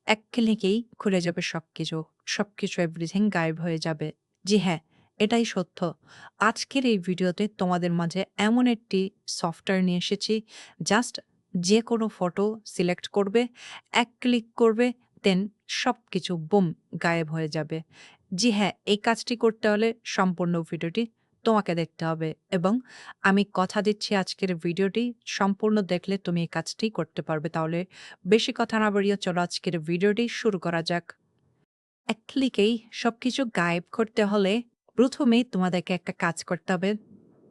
এক ক্লিকেই খুলে যাবে সবকিছু। সবকিছু এভরিথিং গায়েব হয়ে যাবে। জি হ্যাঁ, এটাই সত্য। আজকের এই ভিডিওতে তোমাদের মাঝে এমন একটি সফটওয়্যার নিয়ে এসেছি, জাস্ট যেকোনো ফটো সিলেক্ট করবে, এক ক্লিক করবে, দেন সবকিছু বুম গায়েব হয়ে যাবে। জি হ্যাঁ, এই কাজটি করতে হলে সম্পূর্ণ ভিডিওটি তোমাকে দেখতে হবে এবং আমি কথা দিচ্ছি আজকের ভিডিওটি সম্পূর্ণ দেখলে তুমি এই কাজটি করতে পারবে। তাহলে বেশি কথা না বাড়িয়ে চলো আজকের ভিডিওটি শুরু করা যাক। এক ক্লিকেই সবকিছু গায়েব করতে হলে প্রথমেই তোমাদেরকে একটা কাজ করতে হবে।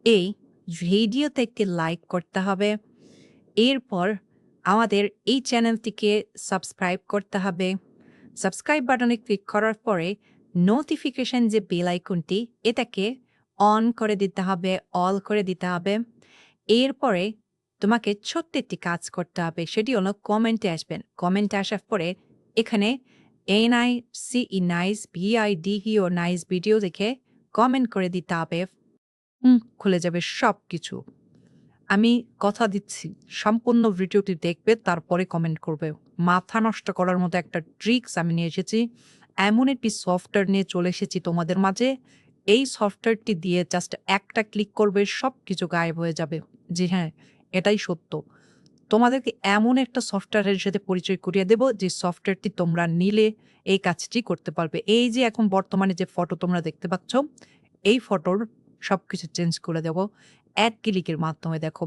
এই ভিডিওতে একটি লাইক করতে হবে। এরপর আমাদের এই চ্যানেলটিকে সাবস্ক্রাইব করতে হবে। সাবস্ক্রাইব বাটনে ক্লিক করার পরে নোটিফিকেশন যে বেল আইকনটি এটাকে অন করে দিতে হবে, অল করে দিতে হবে। এরপরে তোমাকে ছোট্ট একটি কাজ করতে হবে। সেটি হলো কমেন্টে আসবেন। কমেন্টে আসার পরে এখানে NICE nice BIDEO nice video দেখে কমেন্ট করে দিতে হবে। খুলে যাবে সবকিছু। আমি কথা দিচ্ছি সম্পূর্ণ ভিডিওটি দেখবে তারপরে কমেন্ট করবে। মাথা নষ্ট করার মতো একটা ট্রিকস আমি নিয়ে এসেছি। এমন একটি সফটওয়্যার নিয়ে চলে এসেছি তোমাদের মাঝে। এই সফটওয়্যারটি দিয়ে জাস্ট একটা ক্লিক করবে সবকিছু গায়েব হয়ে যাবে। জি হ্যাঁ, এটাই সত্য। তোমাদেরকে এমন একটা সফটওয়্যারের সাথে পরিচয় করিয়ে দেব যে সফটওয়্যারটি তোমরা নিলে এই কাজটি করতে পারবে। এই যে এখন বর্তমানে যে ফটো তোমরা দেখতে পাচ্ছ, এই ফটোর সবকিছু চেঞ্জ করে দেব এক ক্লিকের মাধ্যমে। দেখো,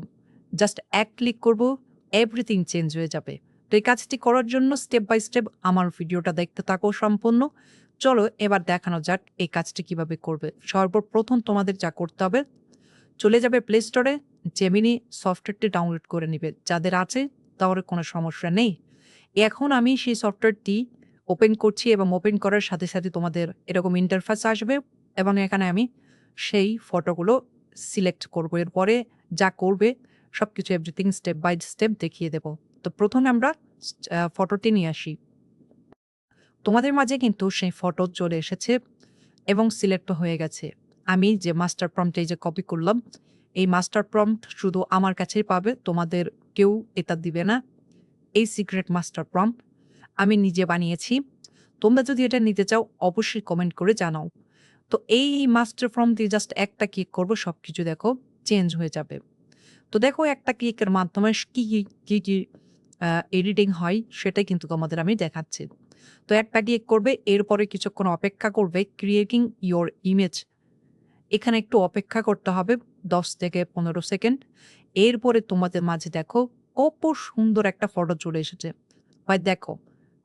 জাস্ট এক ক্লিক করব, এভরিথিং চেঞ্জ হয়ে যাবে। তো এই কাজটি করার জন্য স্টেপ বাই স্টেপ আমার ভিডিওটা দেখতে থাকো সম্পূর্ণ। চলো এবার দেখানো যাক এই কাজটি কিভাবে করবে। সর্বপ্রথম তোমাদের যা করতে হবে, চলে যাবে প্লে স্টোরে, জেমিনি সফটওয়্যারটি ডাউনলোড করে নিবে। যাদের আছে তাহলে কোনো সমস্যা নেই। এখন আমি সেই সফটওয়্যারটি ওপেন করছি এবং ওপেন করার সাথে, সাথে তোমাদের এরকম ইন্টারফেস আসবে এবং এখানে আমি সেই ফটোগুলো সিলেক্ট করব। এরপরে যা করবে সবকিছু এভরিথিং স্টেপ বাই স্টেপ দেখিয়ে দেব। তো প্রথমে আমরা ফটোটি নিয়ে আসি। তোমাদের মাঝে কিন্তু সেই ফটো চলে এসেছে এবং সিলেক্টও হয়ে গেছে। আমি যে মাস্টার প্রম্পট এই যে কপি করলাম, এই মাস্টার প্রম্পট শুধু আমার কাছেই পাবে, তোমাদের কেউ এটা দিবে না। এই সিক্রেট মাস্টার প্রম্পট আমি নিজে বানিয়েছি। তোমরা যদি এটা নিতে চাও অবশ্যই কমেন্ট করে জানাও। তো এই মাস্টার প্রম্পট দিয়ে জাস্ট একটা ক্লিক করব, সবকিছু দেখো চেঞ্জ হয়ে যাবে। তো দেখো একটা ক্লিকের মাধ্যমে কি এডিটিং হয় সেটাই কিন্তু তোমাদের আমি দেখাচ্ছি। তো একটা ক্লিক করবে, এরপরে কিছুক্ষণ অপেক্ষা করবে ক্রিয়েটিং ইওর ইমেজ। এখানে একটু অপেক্ষা করতে হবে ১০ থেকে ১৫ সেকেন্ড। এরপরে তোমাদের মাঝে দেখো কত সুন্দর একটা ফটো চলে এসেছে। ভাই দেখো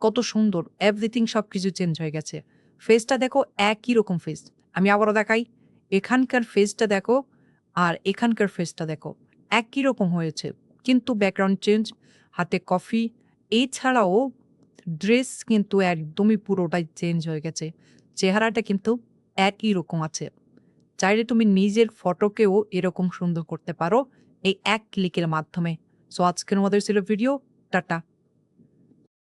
কত সুন্দর, এভরিথিং সবকিছু চেঞ্জ হয়ে গেছে। ফেসটা দেখো একই রকম ফেস। আমি আবারও দেখাই। এখানকার ফেসটা দেখো আর এখানকার ফেসটা দেখো একই রকম হয়েছে। কিন্তু ব্যাকগ্রাউন্ড চেঞ্জ, হাতে কফি, এছাড়াও ড্রেস কিন্তু একদমই পুরোটাই চেঞ্জ হয়ে গেছে। চেহারাটা কিন্তু একই রকম আছে। চাইলে তুমি নিজের ফটোকেও এরকম সুন্দর করতে পারো এই এক ক্লিকের মাধ্যমে। সো আজকের মতো ছিল ভিডিও। টাটা।